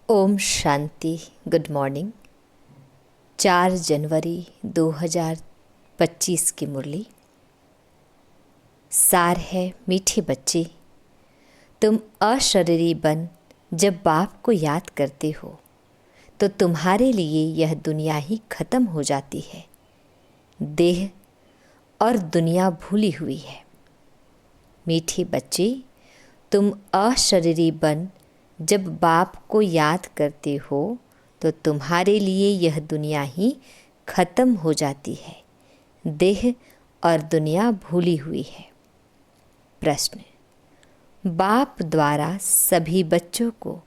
Om Shanti. Good morning. 4 जनवरी 2025 की मुरली। सार है मीठे बच्चे, तुम अशरीरी बन जब बाप को याद करते हो तो तुम्हारे लिए यह दुनिया ही खत्म हो जाती है। देह और दुनिया भूली हुई है। मीठे बच्चे, तुम अशरीरी बन जब बाप को याद करते हो तो तुम्हारे लिए यह दुनिया ही खत्म हो जाती है। देह और दुनिया भूली हुई है। प्रश्न: बाप द्वारा सभी बच्चों को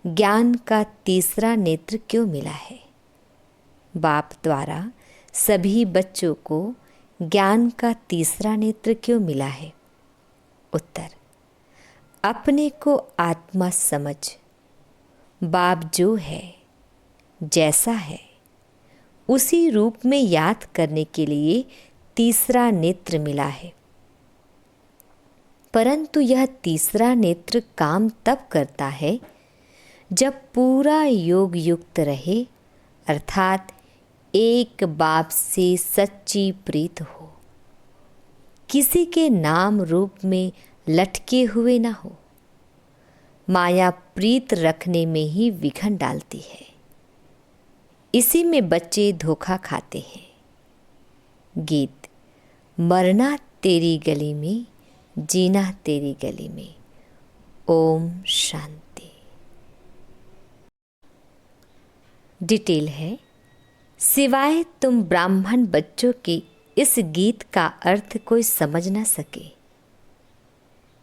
ज्ञान का तीसरा नेत्र क्यों मिला है? बाप द्वारा सभी बच्चों को ज्ञान का तीसरा नेत्र क्यों मिला है? उत्तर: अपने को आत्मा समझ बाप जो है, जैसा है, उसी रूप में याद करने के लिए तीसरा नेत्र मिला है। परंतु यह तीसरा नेत्र काम तब करता है जब पूरा योग युक्त रहे, अर्थात एक बाप से सच्ची प्रीत हो, किसी के नाम रूप में लटके हुए ना हो। माया प्रीत रखने में ही विघन डालती है। इसी में बच्चे धोखा खाते हैं। गीत: मरना तेरी गली में, जीना तेरी गली में। ओम शांति। डिटेल है: सिवाय तुम ब्राह्मण बच्चों के इस गीत का अर्थ कोई समझ ना सके।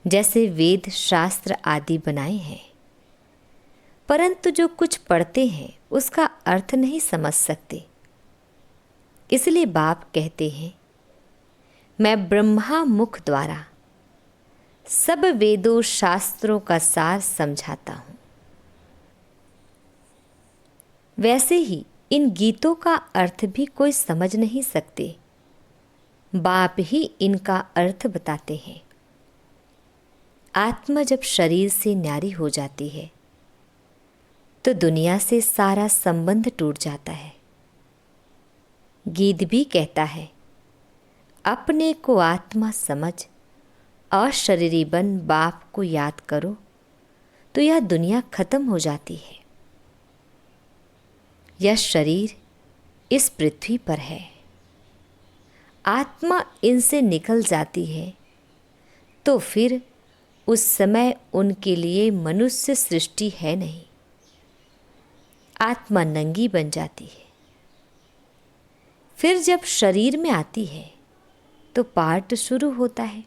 जैसे वेद शास्त्र आदि बनाए हैं, परंतु जो कुछ पढ़ते हैं उसका अर्थ नहीं समझ सकते। इसलिए बाप कहते हैं, मैं ब्रह्मा मुख द्वारा सब वेदों शास्त्रों का सार समझाता हूँ। वैसे ही इन गीतों का अर्थ भी कोई समझ नहीं सकते। बाप ही इनका अर्थ बताते हैं। आत्मा जब शरीर से न्यारी हो जाती है तो दुनिया से सारा संबंध टूट जाता है। गीत भी कहता है, अपने को आत्मा समझ अशरीरी बन बाप को याद करो तो यह दुनिया खत्म हो जाती है। यह शरीर इस पृथ्वी पर है। आत्मा इनसे निकल जाती है तो फिर उस समय उनके लिए मनुष्य सृष्टि है नहीं। आत्मा नंगी बन जाती है। फिर जब शरीर में आती है तो पाठ शुरू होता है।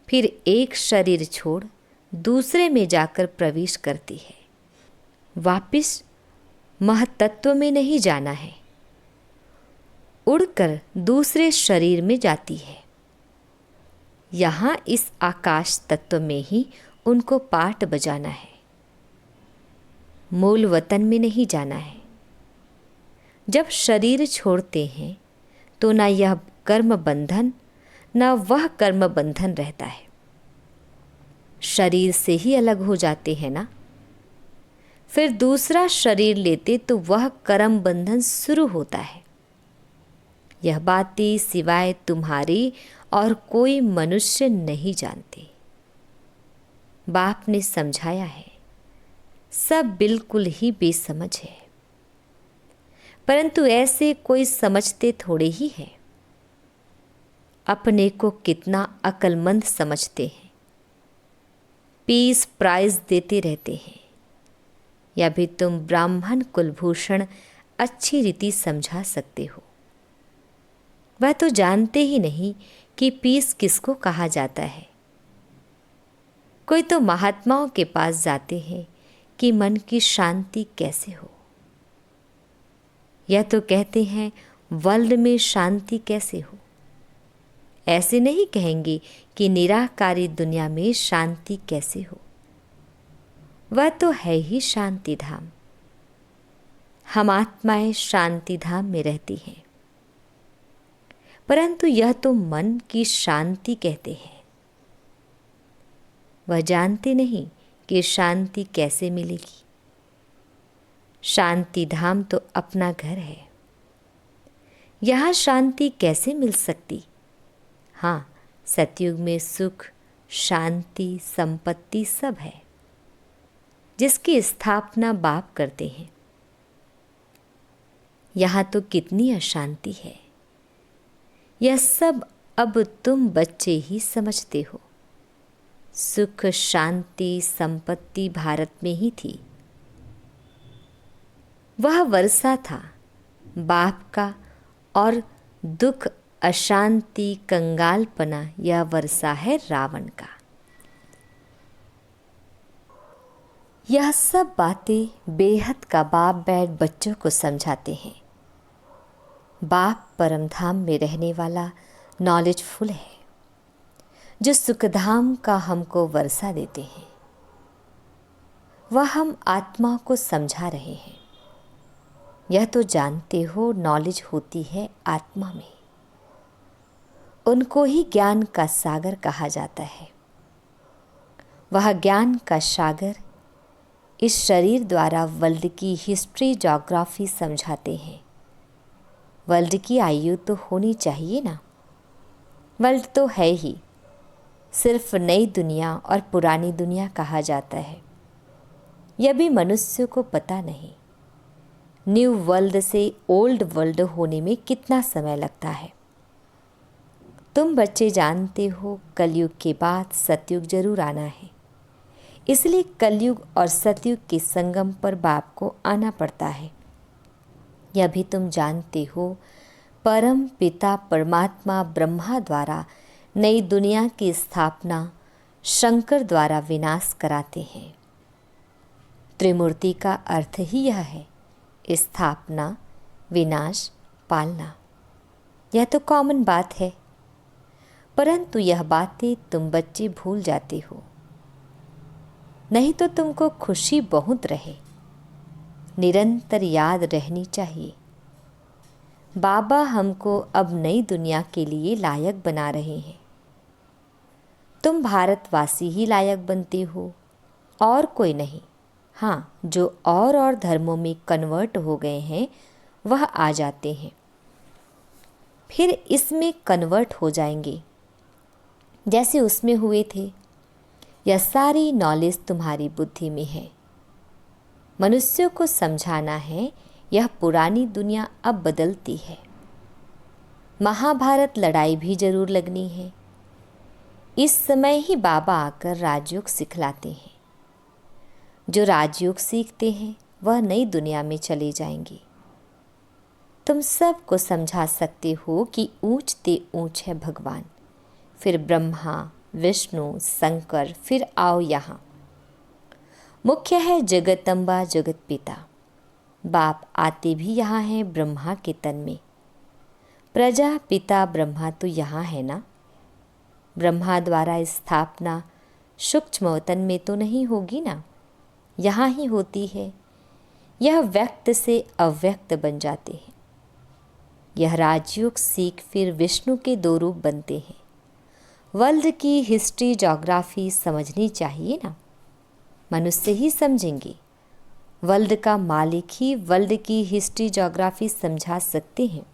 फिर एक शरीर छोड़ दूसरे में जाकर प्रवेश करती है। वापिस महतत्व में नहीं जाना है, उड़कर दूसरे शरीर में जाती है। यहाँ इस आकाश तत्व में ही उनको पाठ बजाना है। मूल वतन में नहीं जाना है। जब शरीर छोड़ते हैं तो न यह कर्म बंधन न वह कर्म बंधन रहता है। शरीर से ही अलग हो जाते हैं ना। फिर दूसरा शरीर लेते तो वह कर्म बंधन शुरू होता है। यह बातें सिवाय तुम्हारी और कोई मनुष्य नहीं जानते। बाप ने समझाया है, सब बिल्कुल ही बेसमझ है, परंतु ऐसे कोई समझते थोड़े ही हैं। अपने को कितना अक्लमंद समझते हैं। पीस प्राइज देते रहते हैं। या भी तुम ब्राह्मण कुलभूषण अच्छी रीति समझा सकते हो। वह तो जानते ही नहीं कि पीस किसको कहा जाता है। कोई तो महात्माओं के पास जाते हैं कि मन की शांति कैसे हो। या तो कहते हैं वर्ल्ड में शांति कैसे हो। ऐसे नहीं कहेंगे कि निराकारी दुनिया में शांति कैसे हो। वह तो है ही शांति धाम। हम आत्माएं शांति धाम में रहती हैं, परंतु यह तो मन की शांति कहते हैं। वह जानते नहीं कि शांति कैसे मिलेगी। शांति धाम तो अपना घर है। यहाँ शांति कैसे मिल सकती? हाँ, सतयुग में सुख, शांति, संपत्ति सब है, जिसकी स्थापना बाप करते हैं। यहाँ तो कितनी अशांति है, यह सब अब तुम बच्चे ही समझते हो। सुख, शांति, संपत्ति भारत में ही थी। वह वर्षा था बाप का, और दुख, अशांति, कंगालपना यह वर्षा है रावण का। यह सब बातें बेहद का बाप बैठ बच्चों को समझाते हैं। बाप परमधाम में रहने वाला नॉलेजफुल है, जो सुखधाम का हमको वर्षा देते हैं। वह हम आत्मा को समझा रहे हैं। यह तो जानते हो नॉलेज होती है आत्मा में। उनको ही ज्ञान का सागर कहा जाता है। वह ज्ञान का सागर इस शरीर द्वारा वर्ल्ड की हिस्ट्री, ज्योग्राफी समझाते हैं। वर्ल्ड की आयु तो होनी चाहिए ना। वर्ल्ड तो है ही, सिर्फ नई दुनिया और पुरानी दुनिया कहा जाता है। यह भी मनुष्य को पता नहीं। न्यू वर्ल्ड से ओल्ड वर्ल्ड होने में कितना समय लगता है। तुम बच्चे जानते हो कलयुग के बाद सतयुग जरूर आना है। इसलिए कलयुग और सतयुग के संगम पर बाप को आना पड़ता है। यह भी तुम जानते हो परम पिता परमात्मा ब्रह्मा द्वारा नई दुनिया की स्थापना शंकर द्वारा विनाश कराते हैं। त्रिमूर्ति का अर्थ ही यह है, स्थापना, विनाश, पालना। यह तो कॉमन बात है, परंतु यह बातें तुम बच्चे भूल जाते हो। नहीं तो तुमको खुशी बहुत रहे, निरंतर याद रहनी चाहिए। बाबा हमको अब नई दुनिया के लिए लायक बना रहे हैं। तुम भारतवासी ही लायक बनते हो, और कोई नहीं। हाँ, जो और धर्मों में कन्वर्ट हो गए हैं वह आ जाते हैं, फिर इसमें कन्वर्ट हो जाएंगे जैसे उसमें हुए थे। यह सारी नॉलेज तुम्हारी बुद्धि में है। मनुष्यों को समझाना है यह पुरानी दुनिया अब बदलती है। महाभारत लड़ाई भी जरूर लगनी है। इस समय ही बाबा आकर राजयोग सिखलाते हैं। जो राजयोग सीखते हैं वह नई दुनिया में चले जाएंगे। तुम सबको समझा सकते हो कि ऊंच ते ऊंच है भगवान, फिर ब्रह्मा, विष्णु, शंकर, फिर आओ यहाँ। मुख्य है जगदम्बा, जगत पिता। बाप आते भी यहाँ हैं ब्रह्मा के तन में। प्रजा पिता ब्रह्मा तो यहाँ है ना। ब्रह्मा द्वारा स्थापना सूक्ष्म वतन में तो नहीं होगी ना, यहाँ ही होती है। यह व्यक्त से अव्यक्त बन जाते हैं। यह राजयोग सीख फिर विष्णु के दो रूप बनते हैं। वर्ल्ड की हिस्ट्री, ज्योग्राफी समझनी चाहिए ना। मनुष्य ही समझेंगे। वर्ल्ड का मालिक ही वर्ल्ड की हिस्ट्री, ज्योग्राफी समझा सकते हैं।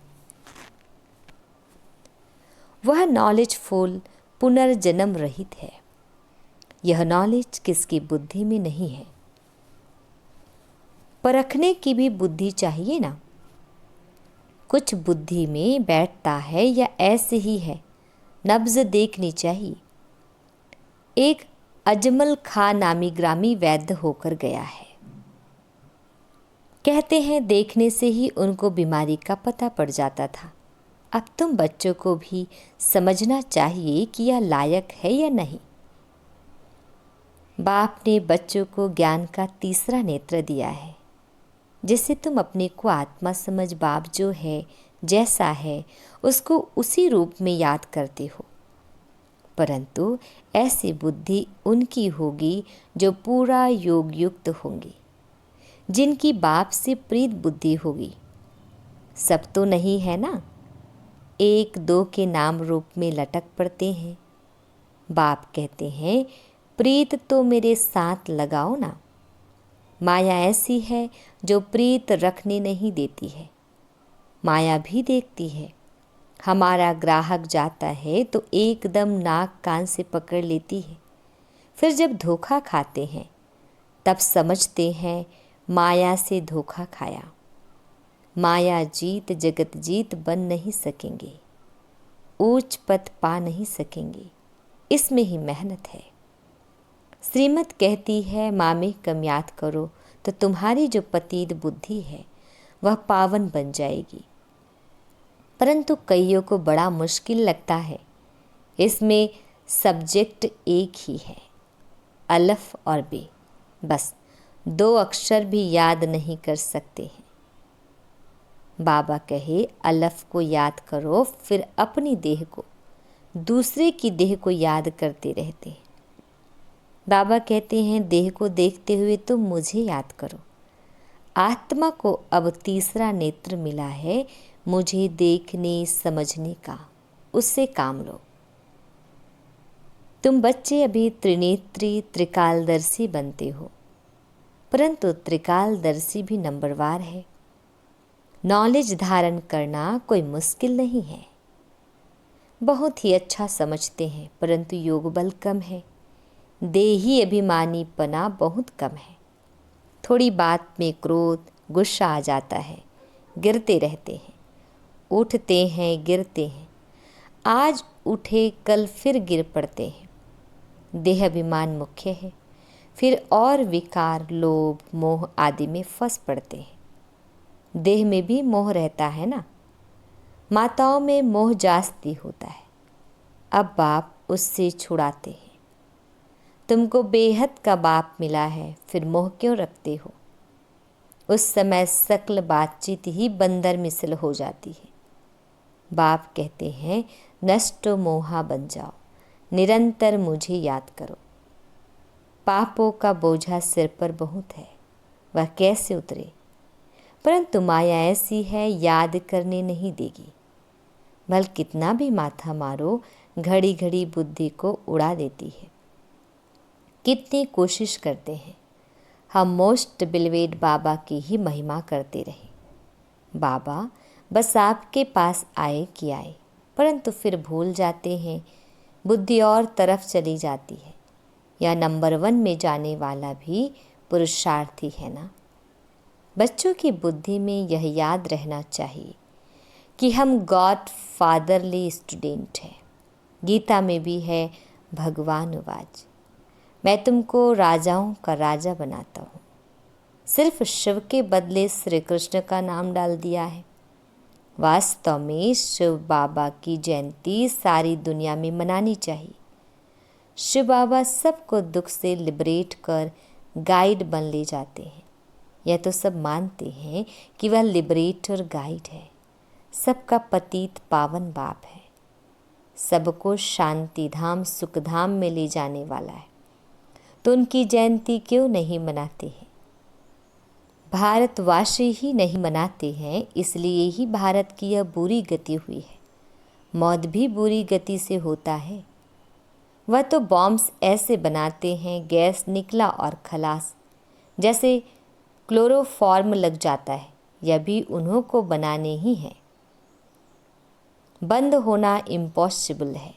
वह नॉलेजफुल, पुनर्जन्म रहित है। यह नॉलेज किसकी बुद्धि में नहीं है। परखने की भी बुद्धि चाहिए ना। कुछ बुद्धि में बैठता है या ऐसे ही है, नब्ज देखनी चाहिए। एक अजमल खां नामी ग्रामी वैद्य होकर गया है। कहते हैं देखने से ही उनको बीमारी का पता पड़ जाता था। अब तुम बच्चों को भी समझना चाहिए कि यह लायक है या नहीं। बाप ने बच्चों को ज्ञान का तीसरा नेत्र दिया है, जिससे तुम अपने को आत्मा समझ बाप जो है, जैसा है, उसको उसी रूप में याद करते हो। परंतु ऐसी बुद्धि उनकी होगी जो पूरा योग युक्त होंगी, जिनकी बाप से प्रीत बुद्धि होगी। सब तो नहीं है ना, एक दो के नाम रूप में लटक पड़ते हैं। बाप कहते हैं प्रीत तो मेरे साथ लगाओ ना। माया ऐसी है जो प्रीत रखने नहीं देती है। माया भी देखती है। हमारा ग्राहक जाता है तो एकदम नाक कान से पकड़ लेती है। फिर जब धोखा खाते हैं तब समझते हैं माया से धोखा खाया। माया जीत जगत जीत बन नहीं सकेंगे, ऊंच पद पा नहीं सकेंगे। इसमें ही मेहनत है। श्रीमत कहती है माँ में कम याद करो तो तुम्हारी जो पतीत बुद्धि है वह पावन बन जाएगी। परंतु कईयों को बड़ा मुश्किल लगता है। इसमें सब्जेक्ट एक ही है, अलफ और बे। बस 2 अक्षर भी याद नहीं कर सकते हैं। बाबा कहे अलफ को याद करो, फिर अपनी देह को, दूसरे की देह को याद करते रहते हैं। बाबा कहते हैं देह को देखते हुए तुम मुझे याद करो। आत्मा को अब तीसरा नेत्र मिला है, मुझे देखने समझने का, उससे काम लो। तुम बच्चे अभी त्रिनेत्री त्रिकालदर्शी बनते हो, परंतु त्रिकालदर्शी भी नंबरवार है। नॉलेज धारण करना कोई मुश्किल नहीं है। बहुत ही अच्छा समझते हैं, परंतु योग बल कम है। देही अभिमानीपना बहुत कम है। थोड़ी बात में क्रोध गुस्सा आ जाता है, गिरते रहते हैं, उठते हैं गिरते हैं। आज उठे कल फिर गिर पड़ते हैं। देह अभिमान मुख्य है, फिर और विकार लोभ मोह आदि में फंस पड़ते हैं। देह में भी मोह रहता है ना। माताओं में मोह जास्ती होता है। अब बाप उससे छुड़ाते हैं। तुमको बेहद का बाप मिला है, फिर मोह क्यों रखते हो? उस समय सकल बातचीत ही बंदर मिसल हो जाती है। बाप कहते हैं नष्टो मोहा बन जाओ, निरंतर मुझे याद करो। पापों का बोझा सिर पर बहुत है, वह कैसे उतरे? परंतु माया ऐसी है, याद करने नहीं देगी। भल कितना भी माथा मारो, घड़ी घड़ी बुद्धि को उड़ा देती है। कितनी कोशिश करते हैं हम मोस्ट बिलवेड बाबा की ही महिमा करते रहे। बाबा बस आपके पास आए कि आए, परंतु फिर भूल जाते हैं। बुद्धि और तरफ चली जाती है। या नंबर 1 में जाने वाला भी पुरुषार्थी है ना। बच्चों की बुद्धि में यह याद रहना चाहिए कि हम गॉड फादरली स्टूडेंट हैं। गीता में भी है भगवान उवाच, मैं तुमको राजाओं का राजा बनाता हूँ। सिर्फ शिव के बदले श्री कृष्ण का नाम डाल दिया है। वास्तव में शिव बाबा की जयंती सारी दुनिया में मनानी चाहिए। शिव बाबा सबको दुख से लिबरेट कर गाइड बन ले जाते हैं। यह तो सब मानते हैं कि वह लिबरेटर गाइड है, सबका पतित पावन बाप है, सबको शांति धाम सुख धाम में ले जाने वाला है। तो उनकी जयंती क्यों नहीं मनाते हैं? भारतवासी ही नहीं मनाते हैं, इसलिए ही भारत की यह बुरी गति हुई है। मौत भी बुरी गति से होता है। वह तो बॉम्ब्स ऐसे बनाते हैं, गैस निकला और खलास, जैसे क्लोरोफॉर्म लग जाता है। यह भी उन्हों को बनाने ही है। बंद होना इम्पॉसिबल है।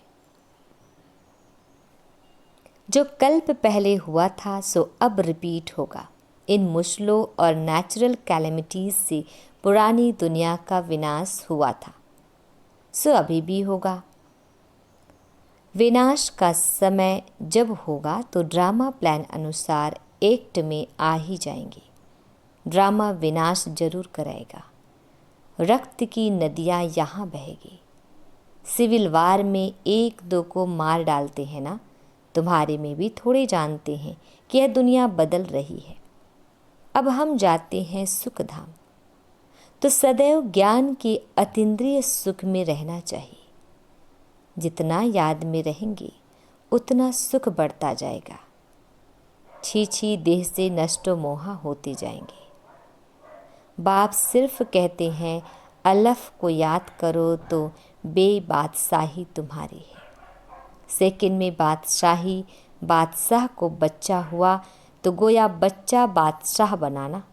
जो कल्प पहले हुआ था सो अब रिपीट होगा। इन मुश्किलों और नेचुरल कैलेमिटीज से पुरानी दुनिया का विनाश हुआ था, सो अभी भी होगा। विनाश का समय जब होगा तो ड्रामा प्लान अनुसार एक्ट में आ ही जाएंगे। ड्रामा विनाश जरूर कराएगा। रक्त की नदियाँ यहाँ बहेगी। सिविल वार में 1-2 को मार डालते हैं ना, तुम्हारे में भी थोड़े जानते हैं कि यह दुनिया बदल रही है। अब हम जाते हैं सुख धाम, तो सदैव ज्ञान के अतीन्द्रिय सुख में रहना चाहिए। जितना याद में रहेंगे उतना सुख बढ़ता जाएगा। छी देह से नष्टो मोहा होते जाएंगे। बाप सिर्फ कहते हैं अलफ को याद करो तो बेबादशाही तुम्हारी है। सेकंड में बादशाही, बादशाह को बच्चा हुआ तो गोया बच्चा बादशाह बनाना।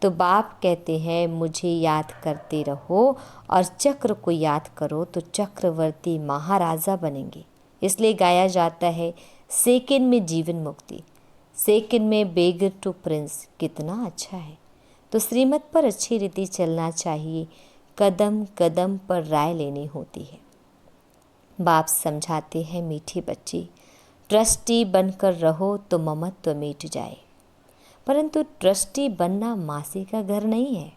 तो बाप कहते हैं मुझे याद करते रहो और चक्र को याद करो तो चक्रवर्ती महाराजा बनेंगे। इसलिए गाया जाता है सेकंड में जीवन मुक्ति, सेकंड में बेगर टू प्रिंस। कितना अच्छा है। तो श्रीमत पर अच्छी रीति चलना चाहिए, कदम कदम पर राय लेनी होती है। बाप समझाते हैं मीठी बच्ची, ट्रस्टी बनकर रहो तो ममत्व मिट जाए। परंतु ट्रस्टी बनना मासी का घर नहीं है,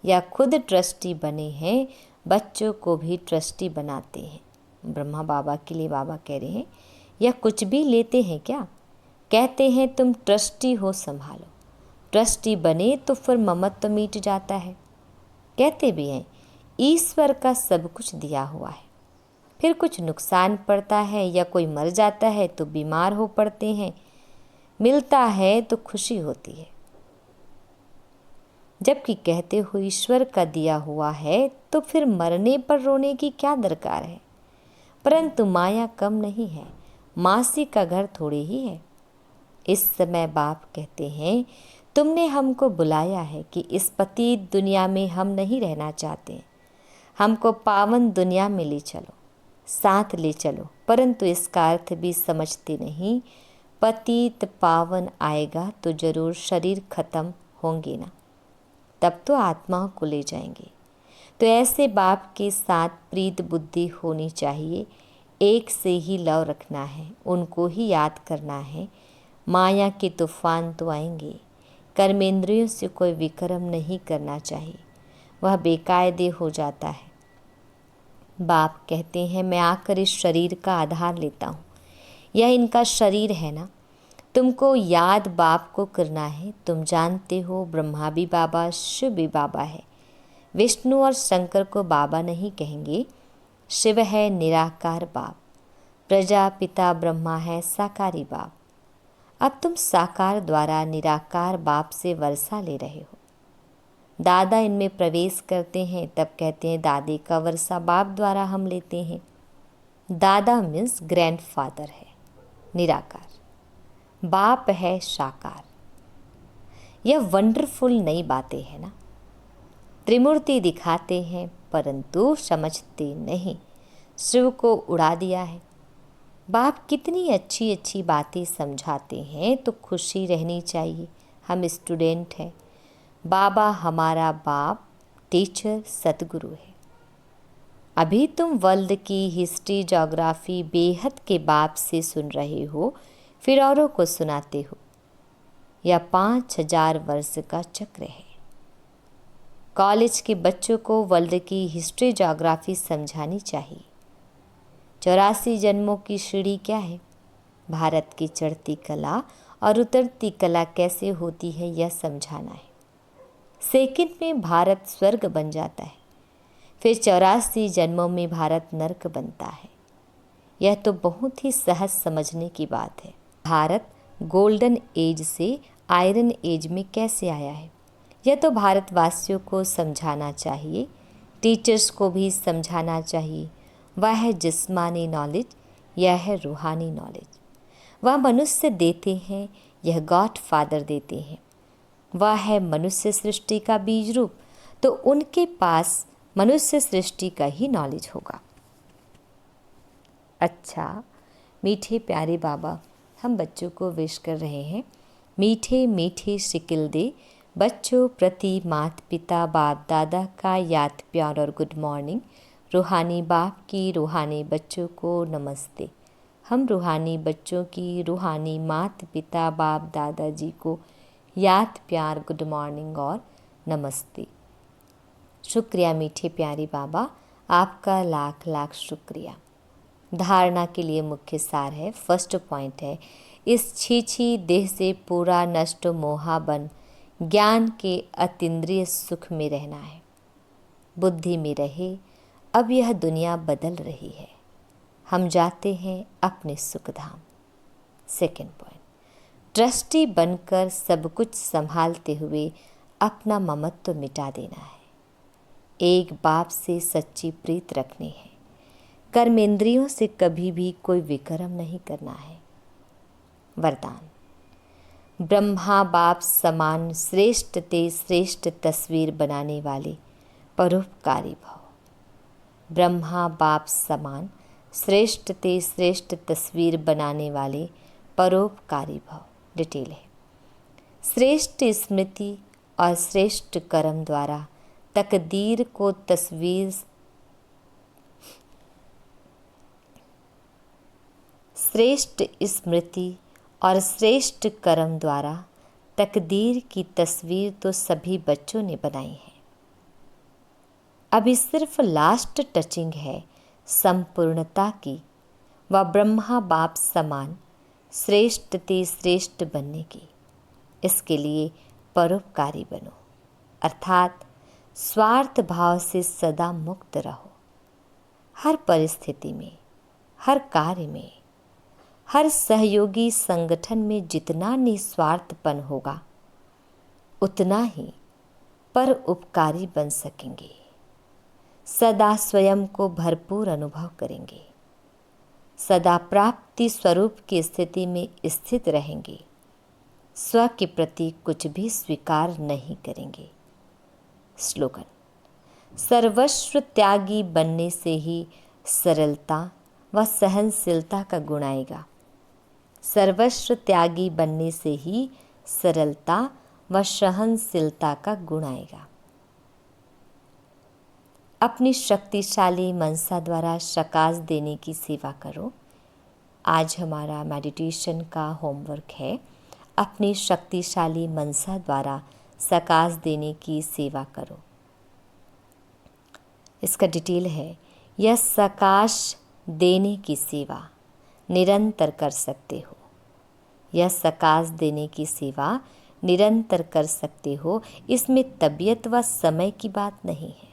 या खुद ट्रस्टी बने हैं बच्चों को भी ट्रस्टी बनाते हैं। ब्रह्मा बाबा के लिए बाबा कह रहे हैं, या कुछ भी लेते हैं क्या? कहते हैं तुम ट्रस्टी हो, संभालो। ट्रस्टी बने तो फिर ममत्व मिट जाता है। कहते भी हैं ईश्वर का सब कुछ दिया हुआ है, फिर कुछ नुकसान पड़ता है या कोई मर जाता है तो बीमार हो पड़ते हैं, मिलता है तो खुशी होती है। जबकि कहते हो ईश्वर का दिया हुआ है तो फिर मरने पर रोने की क्या दरकार है। परंतु माया कम नहीं है, मासी का घर थोड़ी ही है। इस समय बाप कहते हैं तुमने हमको बुलाया है कि इस पतित दुनिया में हम नहीं रहना चाहते, हमको पावन दुनिया में ले चलो, साथ ले चलो। परंतु इसका अर्थ भी समझते नहीं। पतित पावन आएगा तो जरूर शरीर खत्म होंगे ना, तब तो आत्माओं को ले जाएंगे। तो ऐसे बाप के साथ प्रीत बुद्धि होनी चाहिए, एक से ही लव रखना है, उनको ही याद करना है। माया के तूफान तो आएंगे, कर्मेंद्रियों से कोई विक्रम नहीं करना चाहिए, वह बेकायदे हो जाता है। बाप कहते हैं मैं आकर इस शरीर का आधार लेता हूँ, यह इनका शरीर है ना, तुमको याद बाप को करना है। तुम जानते हो ब्रह्मा भी बाबा, शिव भी बाबा है। विष्णु और शंकर को बाबा नहीं कहेंगे, शिव है निराकार बाप, प्रजापिता ब्रह्मा है साकारी बाप। अब तुम साकार द्वारा निराकार बाप से वर्षा ले रहे हो। दादा इनमें प्रवेश करते हैं तब कहते हैं दादी का वर्षा बाप द्वारा हम लेते हैं। दादा मीन्स ग्रैंडफादर है निराकार, बाप है साकार। यह वंडरफुल नई बातें हैं ना। त्रिमूर्ति दिखाते हैं परंतु समझते नहीं, शिव को उड़ा दिया है। बाप कितनी अच्छी अच्छी बातें समझाते हैं, तो खुशी रहनी चाहिए। हम स्टूडेंट हैं, बाबा हमारा बाप टीचर सतगुरु है। अभी तुम वर्ल्ड की हिस्ट्री ज्योग्राफी बेहद के बाप से सुन रहे हो, फिर औरों को सुनाते हो। यह 5000 वर्ष का चक्र है। कॉलेज के बच्चों को वर्ल्ड की हिस्ट्री ज्योग्राफी समझानी चाहिए। 84 जन्मों की सीढ़ी क्या है? भारत की चढ़ती कला और उतरती कला कैसे होती है यह समझाना है। सेकंड में भारत स्वर्ग बन जाता है, फिर 84 जन्मों में भारत नर्क बनता है। यह तो बहुत ही सहज समझने की बात है। भारत गोल्डन एज से आयरन एज में कैसे आया है, यह तो भारतवासियों को समझाना चाहिए, टीचर्स को भी समझाना चाहिए। वह है जिस्मानी नॉलेज, यह है रूहानी नॉलेज। वह मनुष्य देते हैं, यह गॉड फादर देते हैं। वह है मनुष्य सृष्टि का बीज रूप, तो उनके पास मनुष्य सृष्टि का ही नॉलेज होगा। अच्छा, मीठे प्यारे बाबा हम बच्चों को विश कर रहे हैं। मीठे मीठे शिकिल दे बच्चों प्रति माता पिता बाप दादा का याद प्यार और गुड मॉर्निंग। रूहानी बाप की रूहानी बच्चों को नमस्ते। हम रूहानी बच्चों की रूहानी माता पिता बाप दादाजी को याद प्यार गुड मॉर्निंग और नमस्ते। शुक्रिया मीठे प्यारे बाबा, आपका लाख लाख शुक्रिया। धारणा के लिए मुख्य सार है, फर्स्ट पॉइंट है, इस छीछी देह से पूरा नष्ट मोहा बन ज्ञान के अतीन्द्रिय सुख में रहना है। बुद्धि में रहे, अब यह दुनिया बदल रही है, हम जाते हैं अपने सुखधाम। सेकंड पॉइंट, ट्रस्टी बनकर सब कुछ संभालते हुए अपना ममत्व मिटा देना है। एक बाप से सच्ची प्रीत रखनी है। कर्मेंद्रियों से कभी भी कोई विक्रम नहीं करना है। वरदान, ब्रह्मा बाप समान श्रेष्ठ ते श्रेष्ठ तस्वीर बनाने वाले परोपकारी भव। ब्रह्मा बाप समान श्रेष्ठ ते श्रेष्ठ तस्वीर बनाने वाले परोपकारी भव। डिटेल है, श्रेष्ठ स्मृति और श्रेष्ठ कर्म द्वारा तकदीर को तस्वीर श्रेष्ठ स्मृति और श्रेष्ठ कर्म द्वारा तकदीर की तस्वीर तो सभी बच्चों ने बनाई है। अभी सिर्फ लास्ट टचिंग है संपूर्णता की व ब्रह्मा बाप समान श्रेष्ठ ते श्रेष्ठ बनने की। इसके लिए परोपकारी बनो, अर्थात स्वार्थ भाव से सदा मुक्त रहो। हर परिस्थिति में, हर कार्य में, हर सहयोगी संगठन में जितना निस्वार्थपन होगा उतना ही पर उपकारी बन सकेंगे। सदा स्वयं को भरपूर अनुभव करेंगे, सदा प्राप्ति स्वरूप की स्थिति में स्थित रहेंगे, स्व के प्रति कुछ भी स्वीकार नहीं करेंगे। स्लोगन, सर्वस्व त्यागी बनने से ही सरलता व सहनशीलता का गुण आएगा। सर्वस्व त्यागी बनने से ही सरलता व सहनशीलता का गुण आएगा। अपनी शक्तिशाली मनसा द्वारा शकाश देने की सेवा करो। आज हमारा मेडिटेशन का होमवर्क है, अपनी शक्तिशाली मनसा द्वारा शकाश देने की सेवा करो। इसका डिटेल है, यह शकाश देने की सेवा निरंतर कर सकते हो। यह शकाश देने की सेवा निरंतर कर सकते हो। इसमें तबीयत व समय की बात नहीं है।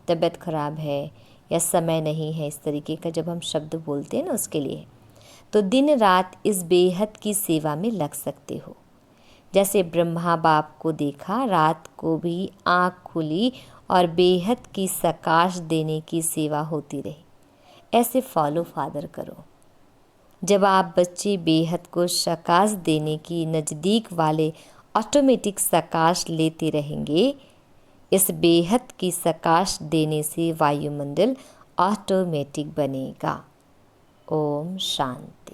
तबीयत खराब है या समय नहीं है, इस तरीके का जब हम शब्द बोलते हैं ना, उसके लिए तो दिन रात इस बेहद की सेवा में लग सकते हो। जैसे ब्रह्मा बाप को देखा, रात को भी आँख खुली और बेहद की शकाश देने की सेवा होती रही। ऐसे फॉलो फादर करो। जब आप बच्चे बेहद को शकाश देने की नज़दीक वाले ऑटोमेटिक शकाश लेते रहेंगे। इस बेहद की शकाश देने से वायुमंडल ऑटोमेटिक बनेगा। ओम शांति।